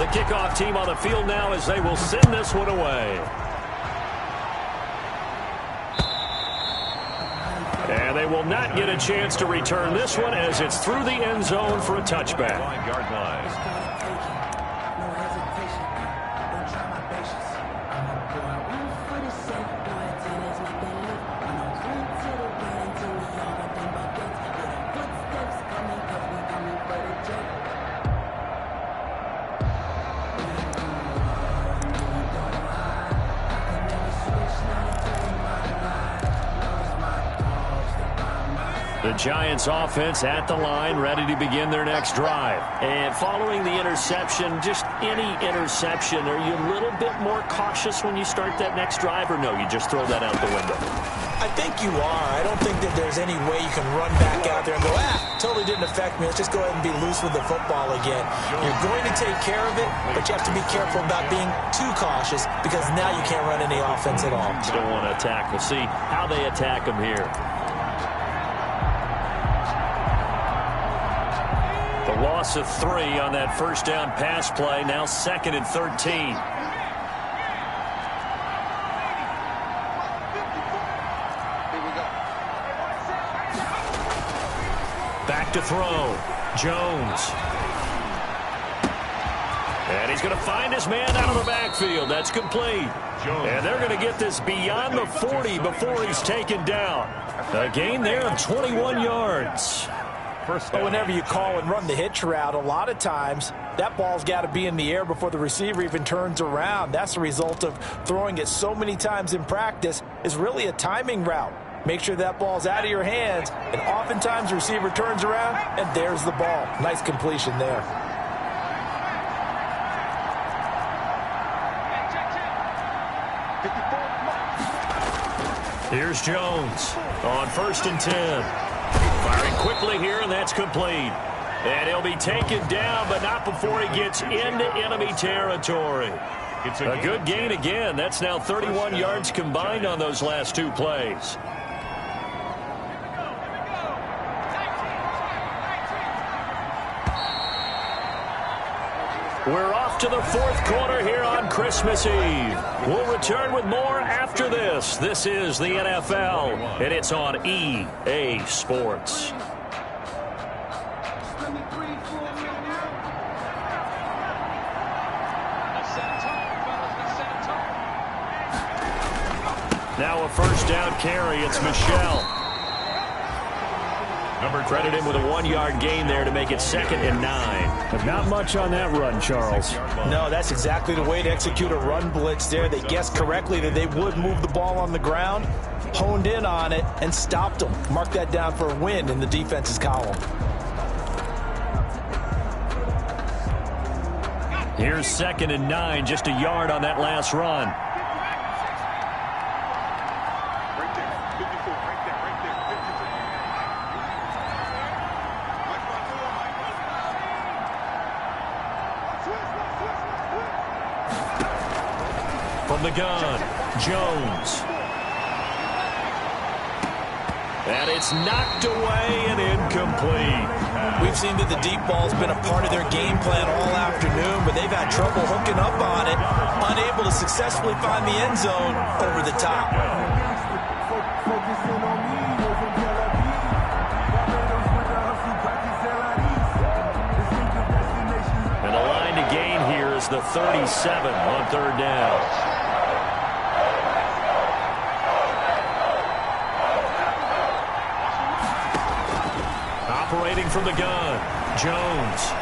The kickoff team on the field now as they will send this one away. And they will not get a chance to return this one as it's through the end zone for a touchback. 5-yard line. The Giants offense at the line, ready to begin their next drive. And following the interception, just any interception, are you a little bit more cautious when you start that next drive, or no, you just throw that out the window? I think you are. I don't think that there's any way you can run back out there and go, totally didn't affect me. Let's just go ahead and be loose with the football again. You're going to take care of it, but you have to be careful about being too cautious because now you can't run any offense at all. You don't want to attack. We'll see how they attack them here. The loss of 3 on that first down pass play, now 2nd and 13. Back to throw. Jones. And he's going to find his man out of the backfield. That's complete. And they're going to get this beyond the 40 before he's taken down. A gain there of 21 yards. But whenever you call and run the hitch route, a lot of times that ball's got to be in the air before the receiver even turns around. That's the result of throwing it so many times in practice. Is really a timing route. Make sure that ball's out of your hands, and oftentimes the receiver turns around, and there's the ball. Nice completion there. Here's Jones on 1st and 10. Firing quickly here, and that's complete. And he'll be taken down, but not before he gets into enemy territory. It's a good gain again. That's now 31 yards combined on those last 2 plays. We're off to the 4th quarter here on Christmas Eve. We'll return with more after this. This is the NFL, and it's on EA Sports. Now a first down carry. It's Michelle. Credit him with a 1-yard gain there to make it 2nd and 9. But not much on that run, Charles. No, that's exactly the way to execute a run blitz there. They guessed correctly that they would move the ball on the ground, honed in on it, and stopped them. Mark that down for a win in the defense's column. Here's 2nd and 9, just a yard on that last run. From the gun, Jones. And it's knocked away and incomplete. We've seen that the deep ball's been a part of their game plan all afternoon, but they've had trouble hooking up on it, unable to successfully find the end zone over the top. And the line to gain here is the 37 on 3rd down. Operating from the gun, Jones.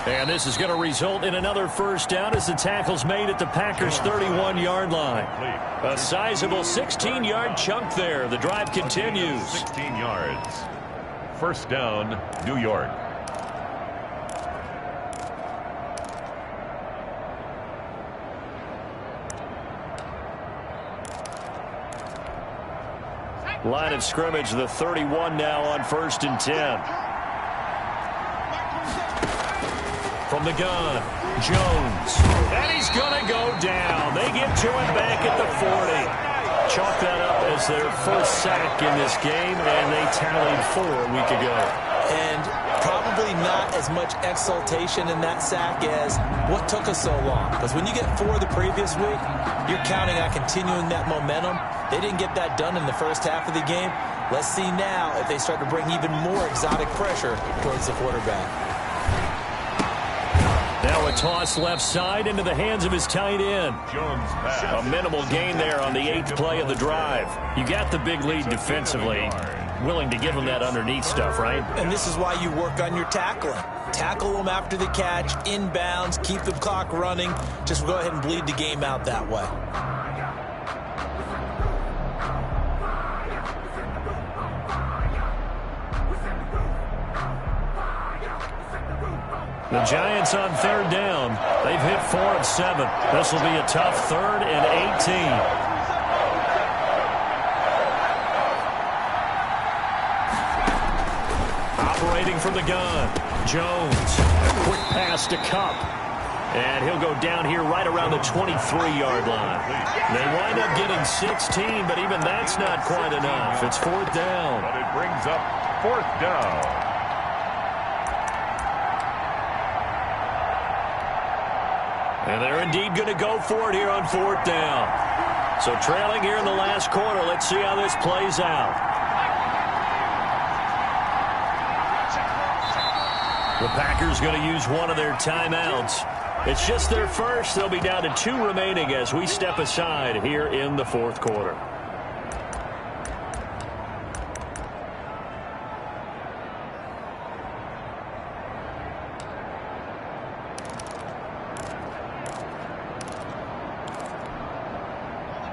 And this is going to result in another first down as the tackle's made at the Packers' 31-yard line. A sizable 16-yard chunk there. The drive continues. 16 yards. First down, New York. Line of scrimmage, the 31 now on 1st and 10. From the gun, Jones. And he's going to go down. They get to him back at the 40. Chalk that up as their first sack in this game, and they tallied 4 a week ago. And probably probably not as much exultation in that sack as what took us so long. Because when you get 4 the previous week, you're counting on continuing that momentum. They didn't get that done in the first half of the game. Let's see now if they start to bring even more exotic pressure towards the quarterback. Now a toss left side into the hands of his tight end. A minimal gain there on the 8th play of the drive. You got the big lead defensively. Willing to give him that underneath stuff, right? And this is why you work on your tackling. Tackle them after the catch, inbounds, keep the clock running. Just go ahead and bleed the game out that way. The Giants on 3rd down. They've hit 4 of 7. This will be a tough 3rd and 18. Operating from the gun, Jones. A quick pass to Cup. And he'll go down here right around the 23-yard line. They wind up getting 16, but even that's not quite enough. It's 4th down. But it brings up 4th down. And they're indeed going to go for it here on 4th down. So trailing here in the last quarter. Let's see how this plays out. The Packers going to use one of their timeouts. It's just their first. They'll be down to 2 remaining as we step aside here in the 4th quarter.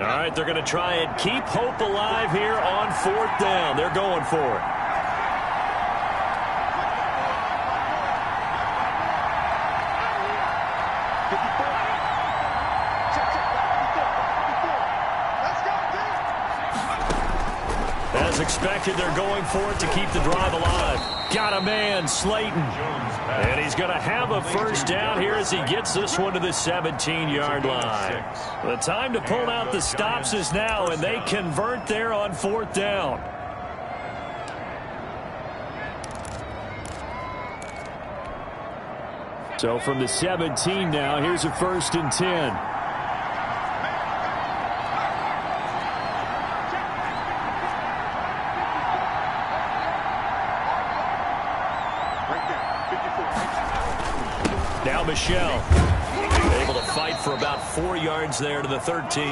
All right, they're going to try and keep hope alive here on 4th down. They're going for it. As expected, they're going for it to keep the drive alive. Got a man, Slayton. And he's going to have a first down here as he gets this one to the 17-yard line. The time to pull out the stops is now, and they convert there on 4th down. So from the 17 now, here's a 1st and 10. Now Michelle able to fight for about 4 yards there to the 13.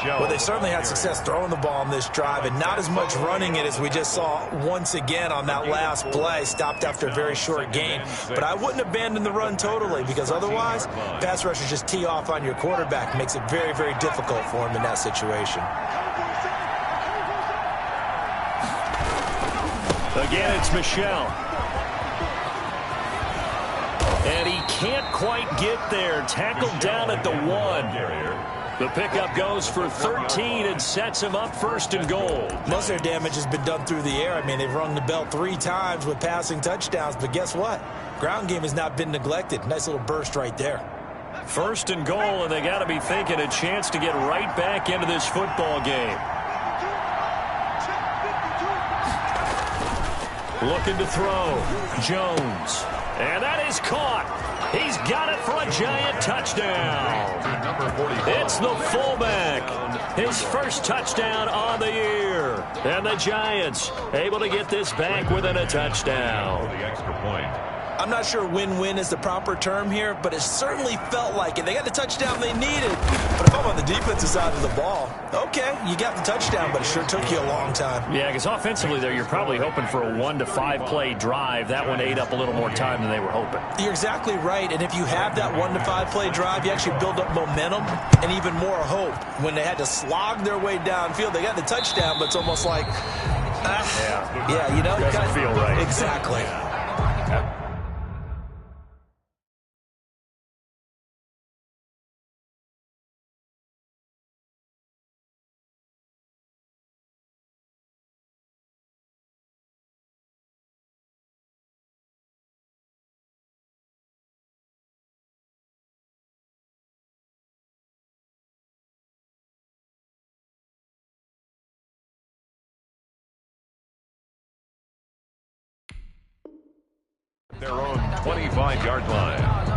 Well, they certainly had success throwing the ball on this drive and not as much running it as we just saw once again on that last play. Stopped after a very short gain. But I wouldn't abandon the run totally because otherwise pass rushers just tee off on your quarterback. Makes it very, very difficult for him in that situation. Again, it's Michelle. And he can't quite get there. Tackled down at the 1. The pickup goes for 13 and sets him up 1st and goal. Most of their damage has been done through the air. I mean, they've rung the bell 3 times with passing touchdowns. But guess what? Ground game has not been neglected. Nice little burst right there. 1st and goal, and they got to be thinking a chance to get right back into this football game. Looking to throw. Jones. And that is caught. He's got it for a Giant touchdown. It's the fullback. His first touchdown on the year. And the Giants able to get this back within a touchdown. The extra point. I'm not sure win-win is the proper term here, but it certainly felt like it. They got the touchdown they needed. But if I'm on the defensive side of the ball, okay, you got the touchdown, but it sure took you a long time. Yeah, because offensively there, you're probably hoping for a 1 to 5 play drive. That one ate up a little more time than they were hoping. You're exactly right, and if you have that 1 to 5 play drive, you actually build up momentum and even more hope. When they had to slog their way downfield, they got the touchdown, but it's almost like, yeah, you know, doesn't feel right. Exactly. Their own 25-yard line.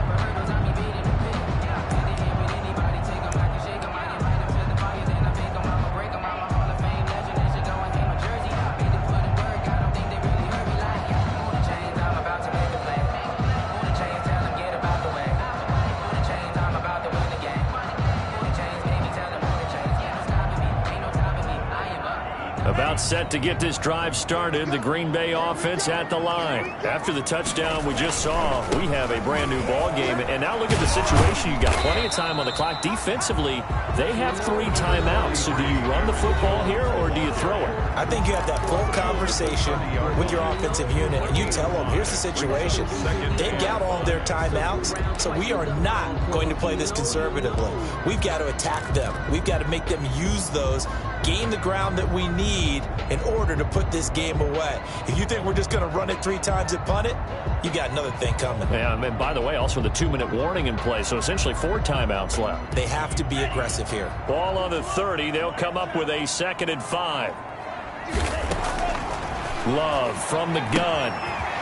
About set to get this drive started, the Green Bay offense at the line. After the touchdown we just saw, we have a brand new ball game. And now look at the situation. You got plenty of time on the clock. Defensively, they have 3 timeouts. So do you run the football here or do you throw it? I think you have that full conversation with your offensive unit, and you tell them, here's the situation. They've got all their timeouts, so we are not going to play this conservatively. We've got to attack them. We've got to make them use those, gain the ground that we need in order to put this game away. If you think we're just going to run it 3 times and punt it, you got another thing coming. Yeah, and by the way, also the 2-minute warning in play, so essentially 4 timeouts left. They have to be aggressive here. Ball on the 30. They'll come up with a 2nd and 5. Love from the gun.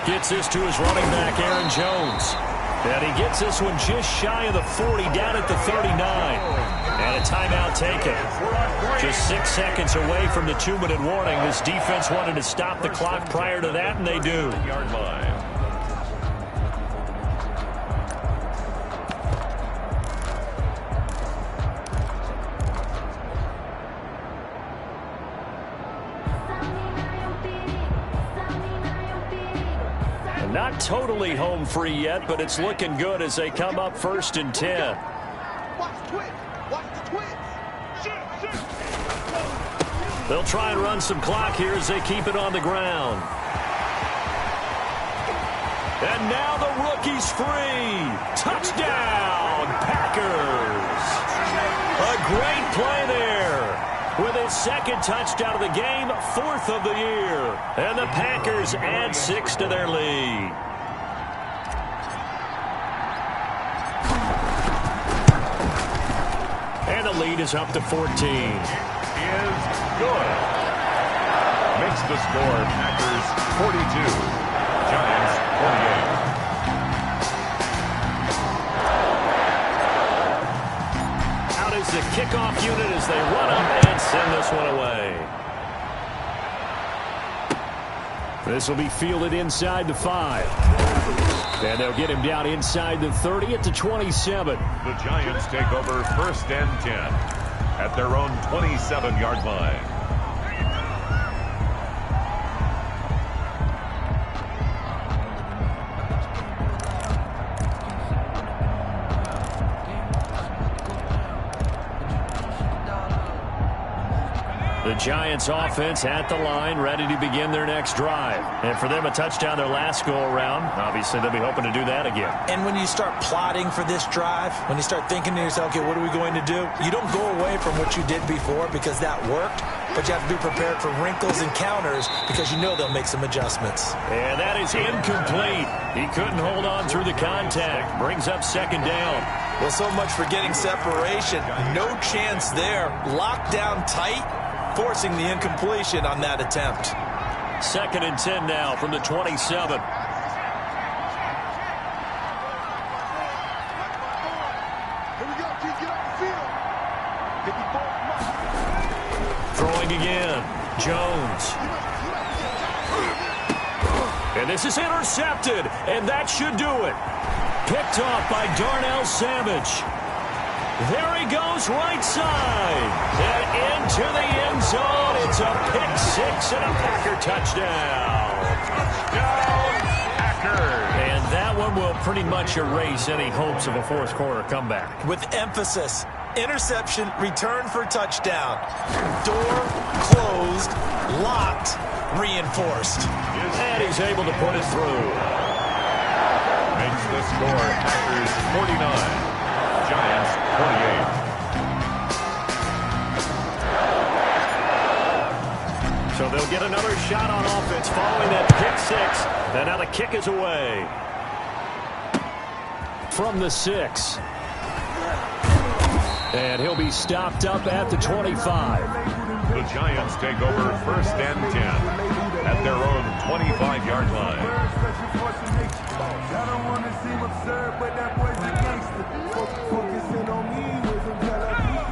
Gets this to his running back, Aaron Jones. And he gets this one just shy of the 40, down at the 39. And a timeout taken. Just 6 seconds away from the 2-minute warning. This defense wanted to stop the clock prior to that, and they do. Yard line. Not totally home free yet, but it's looking good as they come up 1st and 10. Watch the Twins. They'll try and run some clock here as they keep it on the ground. And now the rookie's free. Touchdown, Packers. A great play there. With his 2nd touchdown of the game, 4th of the year. And the Packers add 6 to their lead. And the lead is up to 14. Is good. Makes the score Packers 42, Giants 48. The kickoff unit as they run up and send this one away. This will be fielded inside the 5. And they'll get him down inside the 30 at the 27. The Giants take over 1st and 10 at their own 27-yard line. The Giants offense at the line, ready to begin their next drive. And for them, a touchdown their last go-around. Obviously, they'll be hoping to do that again. And when you start plotting for this drive, when you start thinking to yourself, okay, what are we going to do? You don't go away from what you did before because that worked, but you have to be prepared for wrinkles and counters because you know they'll make some adjustments. And that is incomplete. He couldn't hold on through the contact. Brings up 2nd down. Well, so much for getting separation. No chance there. Locked down tight, forcing the incompletion on that attempt. 2nd and 10 now from the 27. Throwing again. Jones. And this is intercepted, and that should do it. Picked off by Darnell Savage. There he goes, right side. And into the end zone. It's a pick 6 and a Packer touchdown. Touchdown, Packers. And that one will pretty much erase any hopes of a 4th quarter comeback. With emphasis, interception, return for touchdown. Door closed, locked, reinforced. And he's able to put it through. Makes the score Packers 49. Giants 48. So they'll get another shot on offense following that pick 6. And now the kick is away. From the 6. And he'll be stopped up at the 25. The Giants take over 1st and 10 at their own 25-yard line.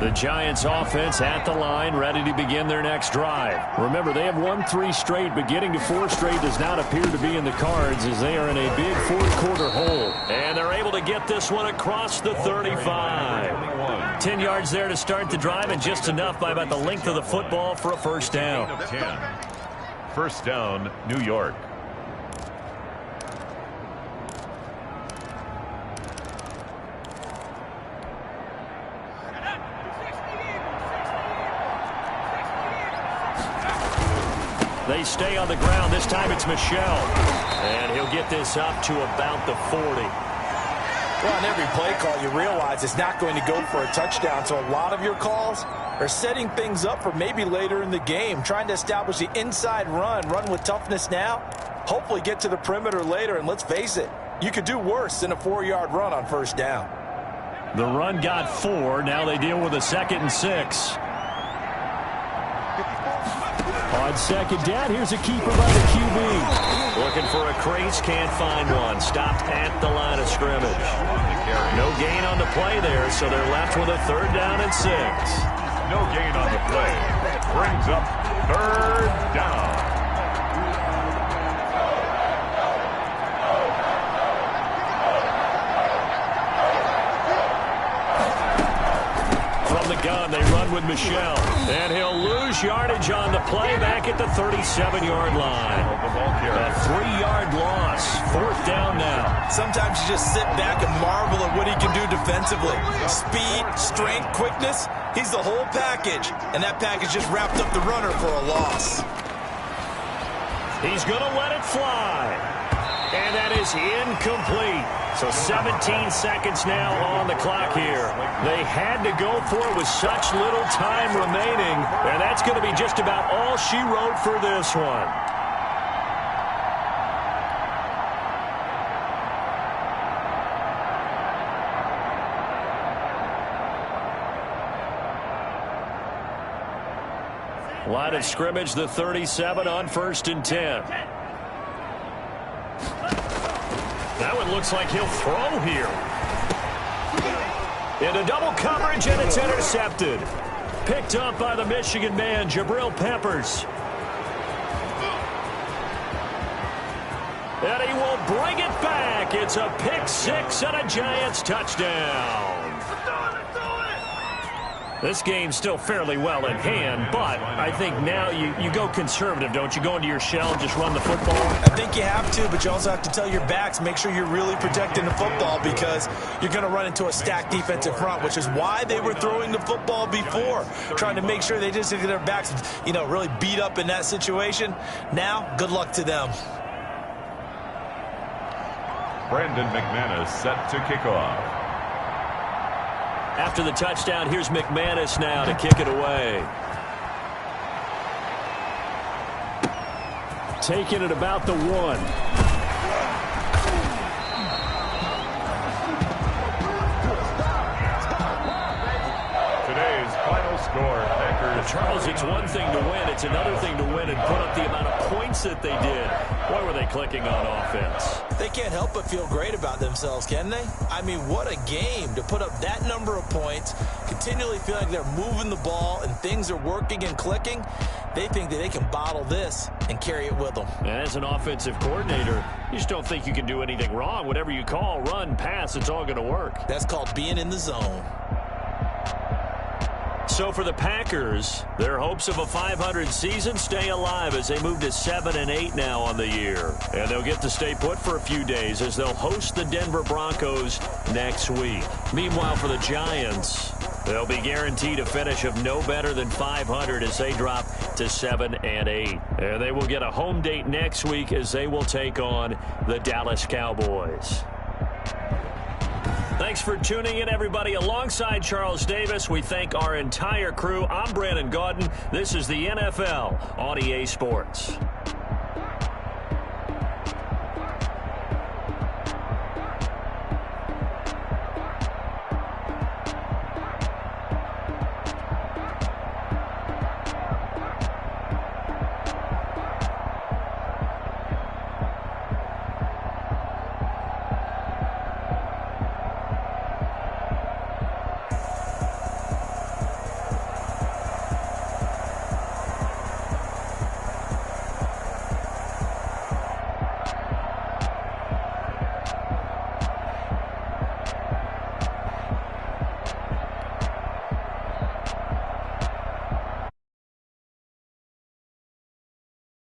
The Giants offense at the line, ready to begin their next drive. Remember, they have won 3 straight, but getting to 4 straight does not appear to be in the cards as they are in a big fourth-quarter hole. And they're able to get this one across the 35. 10 yards there to start the drive, and just enough by about the length of the football for a first down. 10. First down, New York. They stay on the ground. This time it's Michel. And he'll get this up to about the 40. Well, on every play call, you realize it's not going to go for a touchdown. So a lot of your calls are setting things up for maybe later in the game, trying to establish the inside run with toughness now, hopefully get to the perimeter later. And let's face it, you could do worse than a 4-yard run on first down. The run got 4. Now they deal with a 2nd and 6. On second down, here's a keeper by the QB. Looking for a crease, can't find one. Stopped at the line of scrimmage. No gain on the play there, so they're left with a 3rd down and 6. No gain on the play. Brings up 3rd down. From the gun, they run with Michel. And he'll lose yardage on the play back at the 37-yard line. A 3-yard loss. 4th down now. Sometimes you just sit back and marvel at what he can do defensively. Speed, strength, quickness. He's the whole package. And that package just wrapped up the runner for a loss. He's going to let it fly. And that is incomplete. So 17 seconds now on the clock here. They had to go for it with such little time remaining. And that's going to be just about all she wrote for this one. Line of scrimmage, the 37 on 1st and 10. That one looks like he'll throw here. Into double coverage, and it's intercepted. Picked up by the Michigan man, Jabril Peppers. And he will bring it back. It's a pick 6 and a Giants touchdown. This game's still fairly well in hand, but I think now you go conservative, don't you? Go into your shell and just run the football? I think you have to, but you also have to tell your backs, make sure you're really protecting the football because you're going to run into a stacked defensive front, which is why they were throwing the football before, trying to make sure they just get their backs, really beat up in that situation. Now, good luck to them. Brandon McManus set to kick off. After the touchdown, here's McManus now to kick it away. Taking it about the 1. Today's final score, Packers. Charles, it's one thing to win. It's another thing to win and put up the amount of points that they did. Boy, were they clicking on offense. They can't help but feel great about themselves, can they? I mean, what a game to put up that number of points, continually feel like they're moving the ball and things are working and clicking. They think that they can bottle this and carry it with them. And as an offensive coordinator, you just don't think you can do anything wrong. Whatever you call, run, pass, it's all going to work. That's called being in the zone. So for the Packers, their hopes of a 500 season stay alive as they move to 7-8 now on the year. And they'll get to stay put for a few days as they'll host the Denver Broncos next week. Meanwhile, for the Giants, they'll be guaranteed a finish of no better than 500 as they drop to 7-8. And they will get a home date next week as they will take on the Dallas Cowboys. Thanks for tuning in, everybody. Alongside Charles Davis, we thank our entire crew. I'm Brandon Gaudin. This is the NFL on EA Sports.